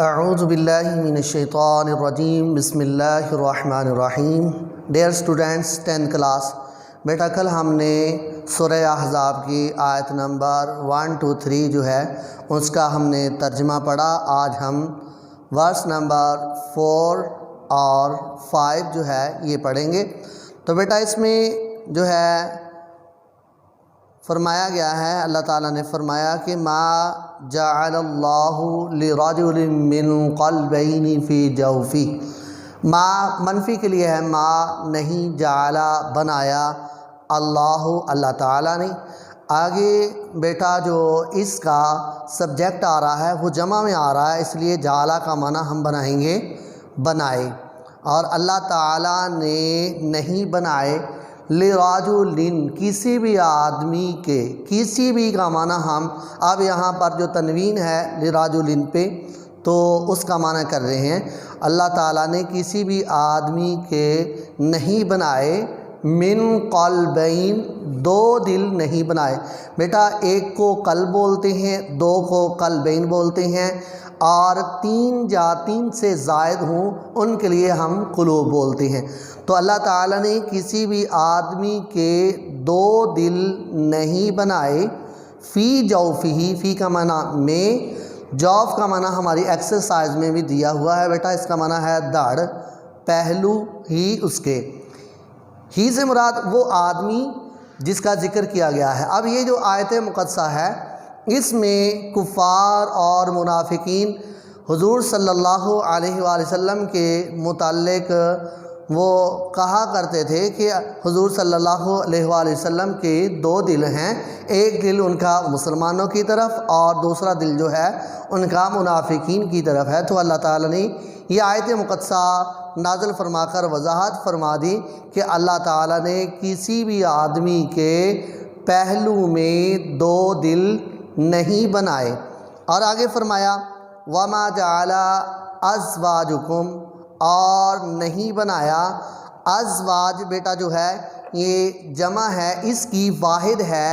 اعوذ باللہ من الشیطان الرجیم بسم اللہ الرحمن الرحیم۔ ڈیئر اسٹوڈنٹس 10th کلاس، بیٹا کل ہم نے سورہ احزاب کی آیت نمبر 1 to 3 جو ہے اس کا ہم نے ترجمہ پڑھا۔ آج ہم ورس نمبر 4 اور 5 جو ہے یہ پڑھیں گے۔ تو بیٹا اس میں جو ہے فرمایا گیا ہے، اللہ تعالیٰ نے فرمایا کہ ما جعل اللہ لرجل من قلبین فی جوفی۔ ما منفی کے لیے ہے، ما نہیں، جعل بنایا، اللہ تعالیٰ نے۔ آگے بیٹا جو اس کا سبجیکٹ آ رہا ہے وہ جمع میں آ رہا ہے، اس لیے جعل کا معنی ہم بنائیں گے بنائے، اور اللہ تعالیٰ نے نہیں بنائے لراجل، کسی بھی آدمی کے، کسی بھی کا معنی ہم اب یہاں پر جو تنوین ہے لراجل پہ تو اس کا معنی کر رہے ہیں، اللہ تعالیٰ نے کسی بھی آدمی کے نہیں بنائے من قلبین، دو دل نہیں بنائے۔ بیٹا ایک کو قلب بولتے ہیں، دو کو قلبین بولتے ہیں، اور تین سے زائد ہوں ان کے لیے ہم قلوب بولتے ہیں۔ تو اللہ تعالیٰ نے کسی بھی آدمی کے دو دل نہیں بنائے، فی جوفہ، فی کا معنی میں، جوف کا معنی ہماری ایکسرسائز میں بھی دیا ہوا ہے بیٹا، اس کا معنی ہے دڑ، پہلو ہی اس کے، ہی سے مراد وہ آدمی جس کا ذکر کیا گیا ہے۔ اب یہ جو آیت مقدسہ ہے اس میں کفار اور منافقین حضور صلی اللہ علیہ وآلہ وسلم کے متعلق وہ کہا کرتے تھے کہ حضور صلی اللہ علیہ وآلہ وسلم کے دو دل ہیں، ایک دل ان کا مسلمانوں کی طرف اور دوسرا دل جو ہے ان کا منافقین کی طرف ہے۔ تو اللہ تعالیٰ نے یہ آیت مقدسہ نازل فرما کر وضاحت فرما دی کہ اللہ تعالیٰ نے کسی بھی آدمی کے پہلو میں دو دل نہیں بنائے، اور آگے فرمایا وَمَا جَعَلَ أَزْوَاجُكُمْ، اور نہیں بنایا ازواج، بیٹا جو ہے یہ جمع ہے، اس کی واحد ہے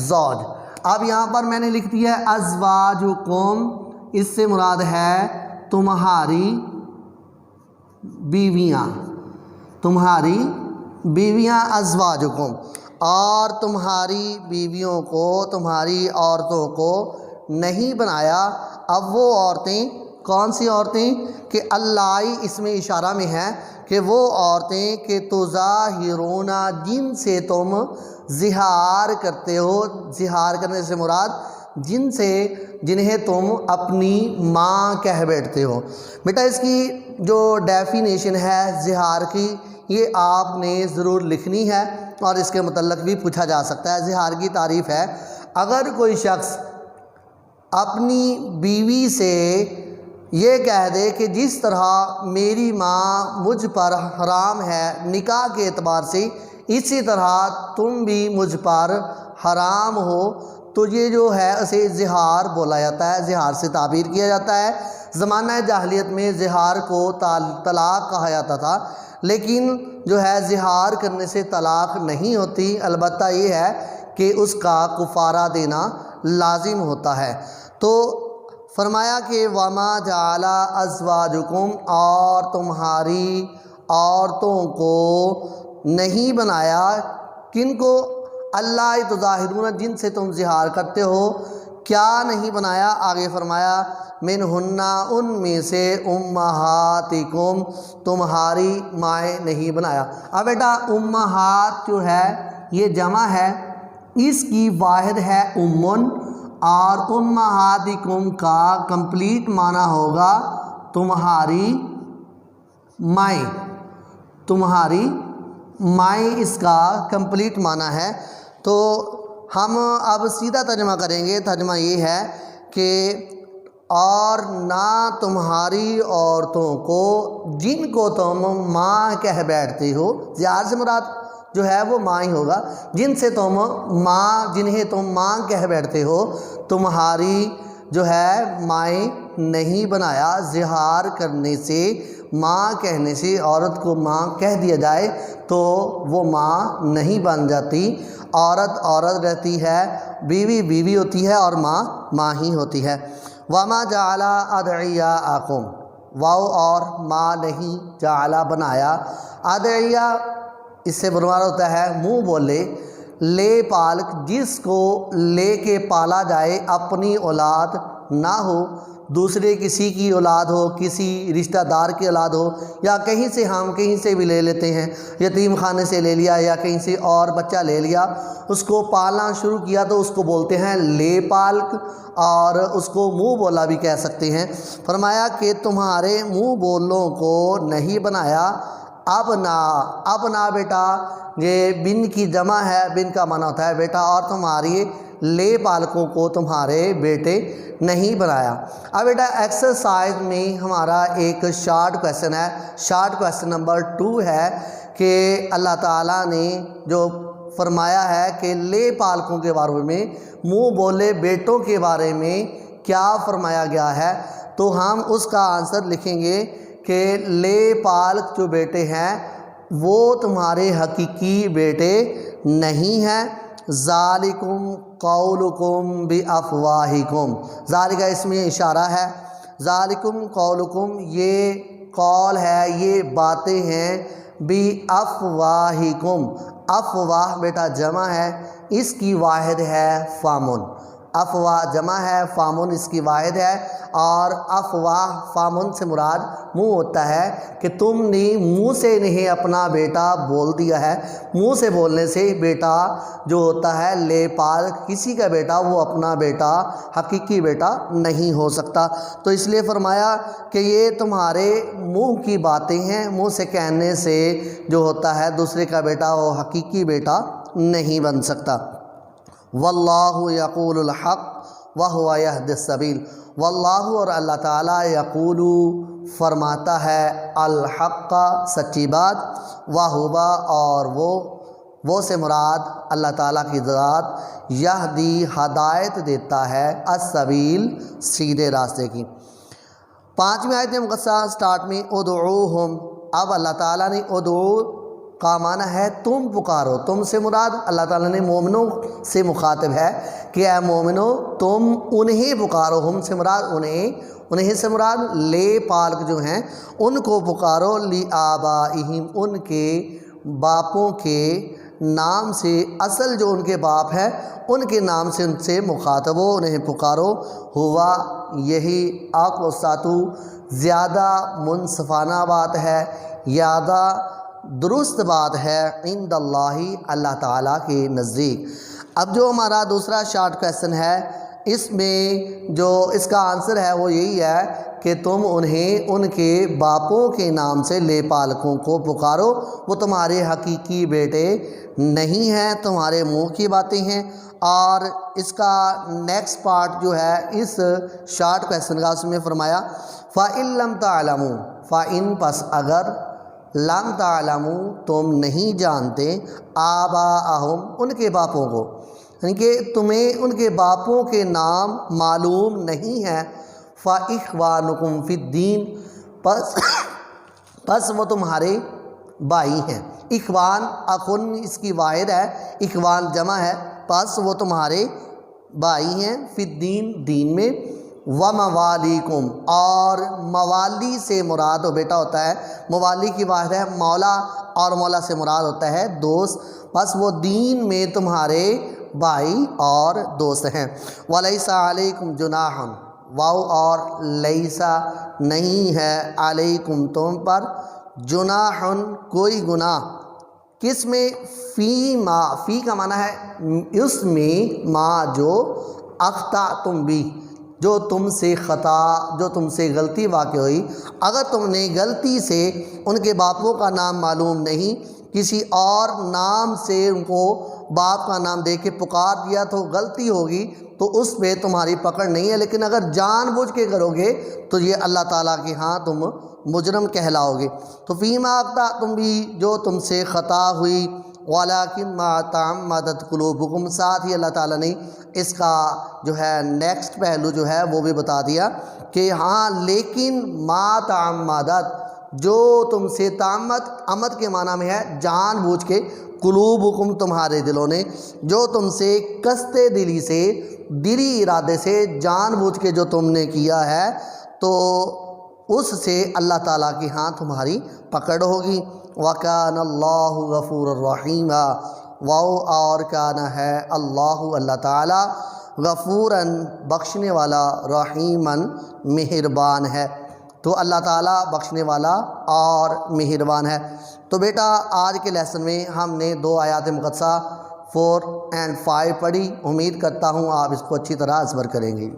زوج۔ اب یہاں پر میں نے لکھ دیا ہے ازواجکم، اس سے مراد ہے تمہاری بیویاں، تمہاری بیویاں، ازواجکم، اور تمہاری بیویوں کو، تمہاری عورتوں کو نہیں بنایا۔ اب وہ عورتیں کون سی عورتیں کہ اللہ اس میں اشارہ میں ہے کہ وہ عورتیں کہ تظاہرون، جن سے تم زہار کرتے ہو، زہار کرنے سے مراد جن سے، جنہیں تم اپنی ماں کہہ بیٹھتے ہو۔ بیٹا اس کی جو ڈیفینیشن ہے زہار کی یہ آپ نے ضرور لکھنی ہے، اور اس کے متعلق بھی پوچھا جا سکتا ہے۔ زہار کی تعریف ہے، اگر کوئی شخص اپنی بیوی سے یہ کہہ دے کہ جس طرح میری ماں مجھ پر حرام ہے نکاح کے اعتبار سے، اسی طرح تم بھی مجھ پر حرام ہو، تو یہ جو ہے اسے زہار بولا جاتا ہے، زہار سے تعبیر کیا جاتا ہے۔ زمانہ جاہلیت میں زہار کو طلاق کہا جاتا تھا، لیکن جو ہے زہار کرنے سے طلاق نہیں ہوتی، البتہ یہ ہے کہ اس کا کفارہ دینا لازم ہوتا ہے۔ تو فرمایا کہ وَمَا جَعَلَ أَزْوَاجُكُمْ، اور تمہاری عورتوں کو نہیں بنایا، کن کو؟ اللہ تظاہرون، جن سے تم زہار کرتے ہو، کیا نہیں بنایا؟ آگے فرمایا منہن، ان میں سے، امہاتکم، تمہاری مائیں نہیں بنایا۔ اب بیٹا امہات جو ہے یہ جمع ہے، اس کی واحد ہے امن، اور امہاتکم کا کمپلیٹ معنی ہوگا تمہاری مائیں، تمہاری مائیں اس کا کمپلیٹ معنی ہے۔ تو ہم اب سیدھا ترجمہ کریں گے، ترجمہ یہ ہے کہ اور نہ تمہاری عورتوں کو جن کو تم ماں کہہ بیٹھتے ہو، زہار سے مراد جو ہے وہ ماں ہی ہوگا، جن سے تم ماں، جنہیں تم ماں کہہ بیٹھتے ہو، تمہاری جو ہے مائیں نہیں بنایا۔ زہار کرنے سے، ماں کہنے سے، عورت کو ماں کہہ دیا جائے تو وہ ماں نہیں بن جاتی، عورت عورت رہتی ہے، بیوی بیوی ہوتی ہے، اور ماں ماں ہی ہوتی ہے۔ وما جعل ادعیاءکم، واو اور ما نہیں، جعل بنایا، ادعیا اس سے مراد ہوتا ہے منہ بولے، لے پالک، جس کو لے کے پالا جائے، اپنی اولاد نہ ہو، دوسرے کسی کی اولاد ہو، کسی رشتہ دار کی اولاد ہو، یا کہیں سے ہم کہیں سے بھی لے لیتے ہیں، یتیم خانے سے لے لیا یا کہیں سے اور بچہ لے لیا، اس کو پالنا شروع کیا تو اس کو بولتے ہیں لے پالک، اور اس کو منہ بولا بھی کہہ سکتے ہیں۔ فرمایا کہ تمہارے منہ بولوں کو نہیں بنایا ابنا بیٹا، یہ بن کی جمع ہے، بن کا معنی ہوتا ہے بیٹا، اور تمہاری لے پالکوں کو تمہارے بیٹے نہیں بنایا۔ اب بیٹا ایکسرسائز میں ہمارا ایک شارٹ کویسچن ہے، شارٹ کویسچن نمبر 2 ہے کہ اللہ تعالیٰ نے جو فرمایا ہے کہ لے پالکوں کے بارے میں، منہ بولے بیٹوں کے بارے میں کیا فرمایا گیا ہے، تو ہم اس کا آنسر لکھیں گے کہ لے پالک جو بیٹے ہیں وہ تمہارے حقیقی بیٹے نہیں ہیں۔ ذالکم قولکم بافواہکم، ذالک اس میں اشارہ ہے، ذالکم قولکم یہ قول ہے، یہ باتیں ہیں، بافواہکم، افواہ بیٹا جمع ہے، اس کی واحد ہے فامن، افواہ جمع ہے، فامن اس کی واحد ہے، اور افواہ فامن سے مراد منہ ہوتا ہے کہ تم نے منہ سے نہیں اپنا بیٹا بول دیا ہے۔ منہ سے بولنے سے بیٹا جو ہوتا ہے لے پال کسی کا بیٹا، وہ اپنا بیٹا حقیقی بیٹا نہیں ہو سکتا، تو اس لیے فرمایا کہ یہ تمہارے منہ کی باتیں ہیں، منہ سے کہنے سے جو ہوتا ہے دوسرے کا بیٹا وہ حقیقی بیٹا نہیں بن سکتا۔ واللہ یقول الحق وہو یہدی السبیل، واللہ اور اللہ تعالیٰ یقول فرماتا ہے الحق سچی بات، وہوا اور وہ سے مراد اللہ تعالیٰ کی ذات، یہدی ہدایت دیتا ہے، السبیل سیدھے راستے کی۔ 5ویں آیت مقدسہ سٹارٹ میں ادعوہم، اب اللہ تعالیٰ نے ادعو کا معنی ہے تم پکارو، تم سے مراد اللہ تعالیٰ نے مومنوں سے مخاطب ہے کہ اے مومنو تم انہیں پکارو، ہم سے مراد انہیں سے مراد لے پالک جو ہیں ان کو پکارو، لآبائہم ان کے باپوں کے نام سے، اصل جو ان کے باپ ہیں ان کے نام سے ان سے مخاطب ہو، انہیں پکارو، ہوا یہی اقسطُ زیادہ منصفانہ بات ہے، زیادہ درست بات ہے، عند اللہ اللہ تعالیٰ کے نزدیک۔ اب جو ہمارا دوسرا شارٹ کویسچن ہے، اس میں جو اس کا آنسر ہے وہ یہی ہے کہ تم انہیں ان کے باپوں کے نام سے لے پالکوں کو پکارو، وہ تمہارے حقیقی بیٹے نہیں ہیں، تمہارے منہ کی باتیں ہیں۔ اور اس کا نیکسٹ پارٹ جو ہے اس شارٹ کویسچن کا، اس میں فرمایا فَإِن لَمْ تَعْلَمُوا، فَإِن پس اگر، لَمْ تَعْلَمُوا تم نہیں جانتے، آباءہم ان کے باپوں کو، یعنی کہ تمہیں ان کے باپوں کے نام معلوم نہیں ہیں، فَإِخْوَانُكُمْ فِي الدِّينِ پس وہ تمہارے بھائی ہیں۔ اخوان اخن اس کی واحد ہے، اخوان جمع ہے، پس وہ تمہارے بھائی ہیں، فی الدین دین میں، وموالیکم اور موالی سے مراد وہ بیٹا ہوتا ہے، موالی کی واحد ہے مولا، اور مولا سے مراد ہوتا ہے دوست، بس وہ دین میں تمہارے بھائی اور دوست ہیں۔ وَلَيْسَ عَلَيْكُمْ جُنَاحٌ، واو اور لیسا نہیں ہے، علیکم تم پر، جناح کوئی گناہ، کس میں، فی ما، فی کا معنی ہے اس میں، ما جو، اخطأتم بھی جو تم سے خطا، جو تم سے غلطی واقع ہوئی، اگر تم نے غلطی سے ان کے باپوں کا نام معلوم نہیں، کسی اور نام سے ان کو باپ کا نام دے کے پکار دیا تو غلطی ہوگی، تو اس پہ تمہاری پکڑ نہیں ہے، لیکن اگر جان بوجھ کے کرو گے تو یہ اللہ تعالیٰ کے ہاں تم مجرم کہلاؤ گے۔ تو فیما اخطأتم بھی جو تم سے خطا ہوئی، وَلَٰكِن مَا تَعَمَّدَتْ قُلُوبُكُمْ ساتھ ہی اللہ تعالیٰ نے اس کا جو ہے نیکسٹ پہلو جو ہے وہ بھی بتا دیا کہ ہاں لیکن ما تعمدت جو تم سے عمد کے معنی میں ہے جان بوجھ کے، قلوبکم تمہارے دلوں نے، جو تم سے قصد دلی سے، دلی ارادے سے جان بوجھ کے جو تم نے کیا ہے، تو اس سے اللہ تعالیٰ کی ہاں تمہاری پکڑ ہوگی۔ وَكَانَ اللَّهُ غَفُورًا رَحِيمًا، اور کان ہے اللہ تعالیٰ غفوراً بخشنے والا، رحیماً مہربان ہے۔ تو اللہ تعالیٰ بخشنے والا اور مہربان ہے۔ تو بیٹا آج کے لیسن میں ہم نے 2 آیات مقدسہ 4 اور 5 پڑھی۔ امید کرتا ہوں آپ اس کو اچھی طرح ازبر کریں گے۔